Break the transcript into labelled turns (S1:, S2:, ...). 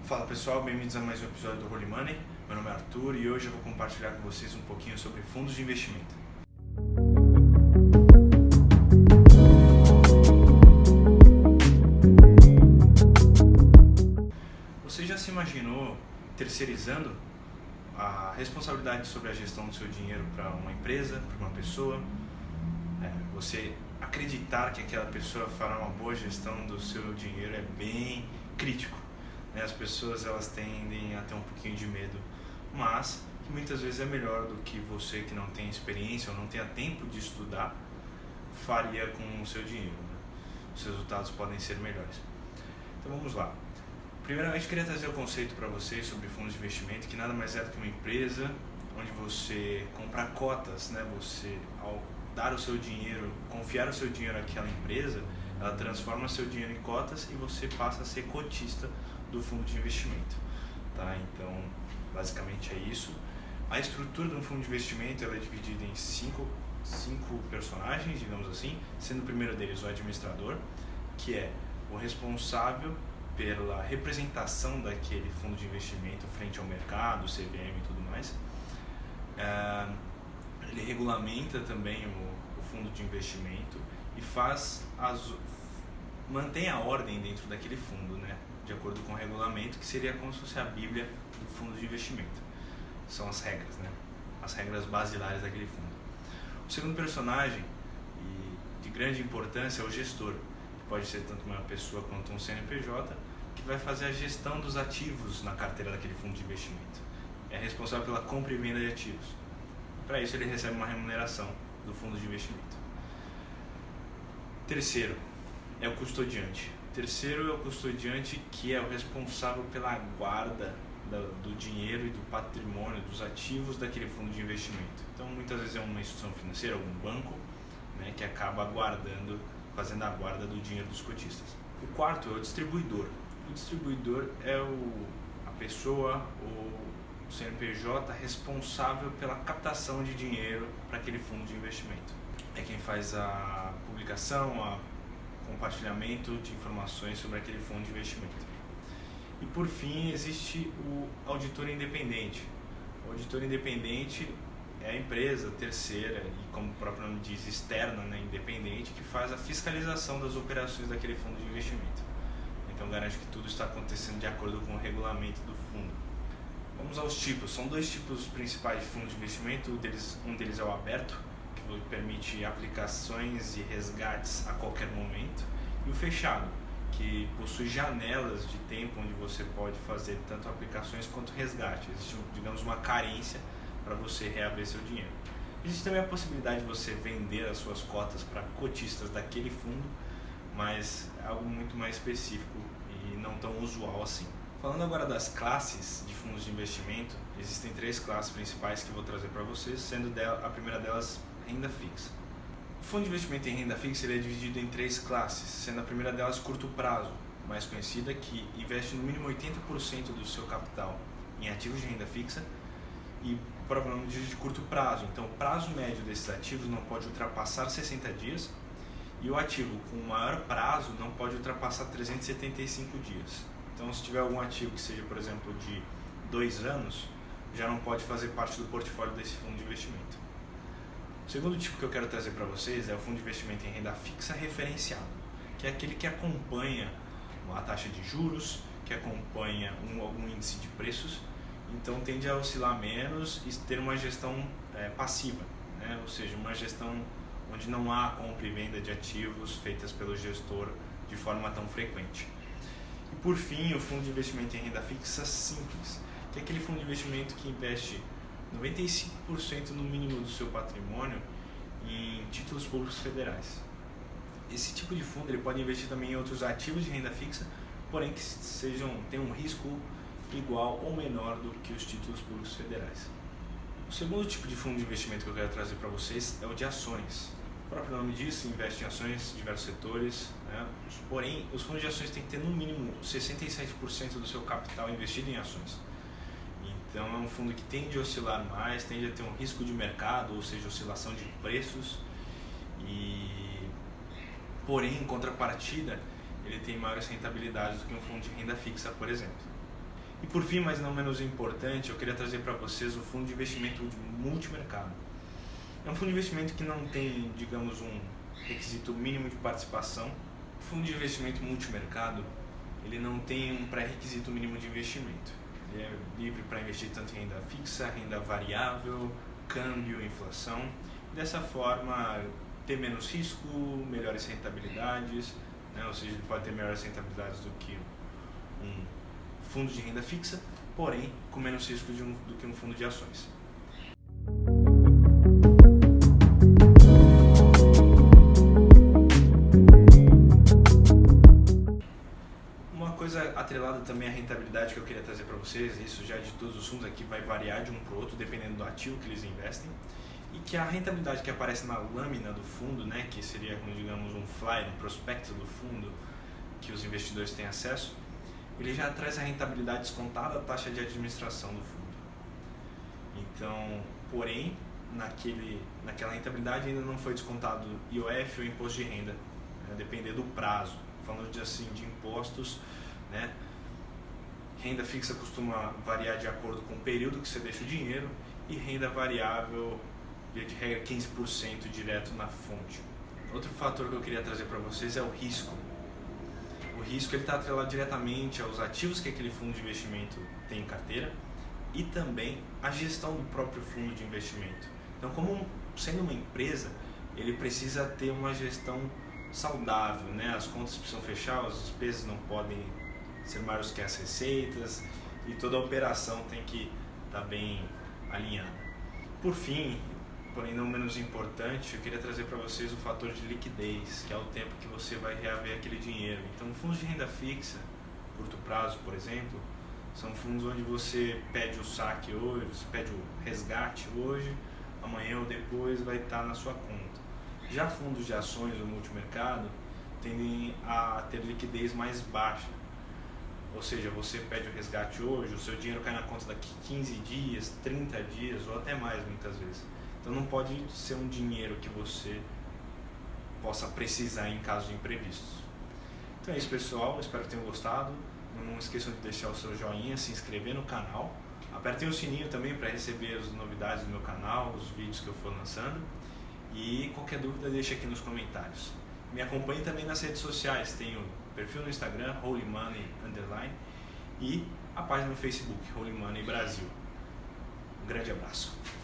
S1: Fala pessoal, bem-vindos a mais um episódio do Holy Money. Meu nome é Arthur e hoje eu vou compartilhar com vocês um pouquinho sobre fundos de investimento. Você já se imaginou terceirizando a responsabilidade sobre a gestão do seu dinheiro para uma empresa, para uma pessoa? Você acreditar que aquela pessoa fará uma boa gestão do seu dinheiro é bem crítico. As pessoas elas tendem a ter um pouquinho de medo, mas que muitas vezes é melhor do que você que não tem experiência ou não tenha tempo de estudar faria com o seu dinheiro. Os resultados podem ser melhores. Então vamos lá. Primeiramente, queria trazer o conceito para vocês sobre fundos de investimento, que nada mais é do que uma empresa onde você compra cotas, Você, ao dar o seu dinheiro, confiar o seu dinheiro àquela empresa, ela transforma o seu dinheiro em cotas e você passa a ser cotista do fundo de investimento, tá? Então, basicamente é isso. A estrutura de um fundo de investimento ela é dividida em cinco personagens, digamos assim, sendo o primeiro deles o administrador, que é o responsável pela representação daquele fundo de investimento frente ao mercado, CVM e tudo mais. Ele regulamenta também o fundo de investimento e mantém a ordem dentro daquele fundo, de acordo com o regulamento, que seria como se fosse a Bíblia do fundo de investimento. São as regras, as regras basilares daquele fundo. O segundo personagem, e de grande importância, é o gestor, que pode ser tanto uma pessoa quanto um CNPJ, que vai fazer a gestão dos ativos na carteira daquele fundo de investimento. É responsável pela compra e venda de ativos. Para isso ele recebe uma remuneração do fundo de investimento. Terceiro é o custodiante. Terceiro é o custodiante, que é o responsável pela guarda do dinheiro e do patrimônio, dos ativos daquele fundo de investimento. Então muitas vezes é uma instituição financeira, algum banco, que acaba fazendo a guarda do dinheiro dos cotistas. O quarto é o distribuidor. O distribuidor é a pessoa, o CNPJ responsável pela captação de dinheiro para aquele fundo de investimento. É quem faz a publicação, compartilhamento de informações sobre aquele fundo de investimento. E por fim existe o auditor independente. O auditor independente é a empresa terceira e, como o próprio nome diz, externa, independente, que faz a fiscalização das operações daquele fundo de investimento. Então garante que tudo está acontecendo de acordo com o regulamento do fundo. Vamos aos tipos. São dois tipos principais de fundo de investimento. Um deles é o aberto, que permite aplicações e resgates a qualquer momento, e o fechado, que possui janelas de tempo onde você pode fazer tanto aplicações quanto resgate. Existe, digamos, uma carência para você reaver seu dinheiro. Existe também a possibilidade de você vender as suas cotas para cotistas daquele fundo, mas é algo muito mais específico e não tão usual assim. Falando agora das classes de fundos de investimento, existem três classes principais que eu vou trazer para vocês, sendo a primeira delas renda fixa. O fundo de investimento em renda fixa ele é dividido em três classes, sendo a primeira delas curto prazo, mais conhecida, que investe no mínimo 80% do seu capital em ativos de renda fixa, e o próprio nome diz de curto prazo. Então o prazo médio desses ativos não pode ultrapassar 60 dias e o ativo com maior prazo não pode ultrapassar 375 dias. Então se tiver algum ativo que seja, por exemplo, de 2 anos, já não pode fazer parte do portfólio desse fundo de investimento. O segundo tipo que eu quero trazer para vocês é o fundo de investimento em renda fixa referenciado, que é aquele que acompanha a taxa de juros, que acompanha algum índice de preços, então tende a oscilar menos e ter uma gestão passiva, ou seja, uma gestão onde não há compra e venda de ativos feitas pelo gestor de forma tão frequente. E por fim, o fundo de investimento em renda fixa simples, que é aquele fundo de investimento que investe 95% no mínimo do seu patrimônio em títulos públicos federais. Esse tipo de fundo ele pode investir também em outros ativos de renda fixa, porém que tenham um risco igual ou menor do que os títulos públicos federais. O segundo tipo de fundo de investimento que eu quero trazer para vocês é o de ações. O próprio nome diz, investe em ações de diversos setores, porém os fundos de ações têm que ter no mínimo 67% do seu capital investido em ações. Então é um fundo que tende a oscilar mais, tende a ter um risco de mercado, ou seja, oscilação de preços, porém, em contrapartida, ele tem maiores rentabilidades do que um fundo de renda fixa, por exemplo. E por fim, mas não menos importante, eu queria trazer para vocês o fundo de investimento multimercado. É um fundo de investimento que não tem, digamos, um requisito mínimo de participação. O fundo de investimento multimercado, ele não tem um pré-requisito mínimo de investimento. Ele é livre para investir tanto em renda fixa, renda variável, câmbio, inflação. Dessa forma, ter menos risco, melhores rentabilidades, né? Ou seja, ele pode ter melhores rentabilidades do que um fundo de renda fixa, porém com menos risco do que um fundo de ações. Uma coisa atrelada também à rentabilidade que eu queria trazer para vocês, isso já de todos os fundos aqui vai variar de um para o outro, dependendo do ativo que eles investem, e que a rentabilidade que aparece na lâmina do fundo, né, que seria, digamos, um flyer, um prospecto do fundo que os investidores têm acesso, ele já traz a rentabilidade descontada da taxa de administração do fundo. Então, porém, naquela rentabilidade ainda não foi descontado IOF ou imposto de renda, né, depender do prazo. Falando de impostos, né, renda fixa costuma variar de acordo com o período que você deixa o dinheiro, e renda variável, via de regra, 15% direto na fonte. Outro fator que eu queria trazer para vocês é o risco. O risco está atrelado diretamente aos ativos que aquele fundo de investimento tem em carteira e também a gestão do próprio fundo de investimento. Então, como sendo uma empresa, ele precisa ter uma gestão saudável, né? As contas precisam fechar, as despesas não podem ser maiores que as receitas e toda a operação tem que estar bem alinhada. Por fim, porém não menos importante, eu queria trazer para vocês o fator de liquidez, que é o tempo que você vai reaver aquele dinheiro. Então, fundos de renda fixa, curto prazo, por exemplo, são fundos onde você pede o saque hoje, você pede o resgate hoje, amanhã ou depois vai estar na sua conta. Já fundos de ações ou multimercado tendem a ter liquidez mais baixa, ou seja, você pede o resgate hoje, o seu dinheiro cai na conta daqui 15 dias, 30 dias ou até mais muitas vezes. Então não pode ser um dinheiro que você possa precisar em caso de imprevistos. Então é isso, pessoal, espero que tenham gostado. Não esqueçam de deixar o seu joinha, se inscrever no canal, apertem o sininho também para receber as novidades do meu canal, os vídeos que eu for lançando, e qualquer dúvida deixa aqui nos comentários. Me acompanhe também nas redes sociais, tenho perfil no Instagram, Holy Money _ e a página no Facebook, Holy Money Brasil. Um grande abraço.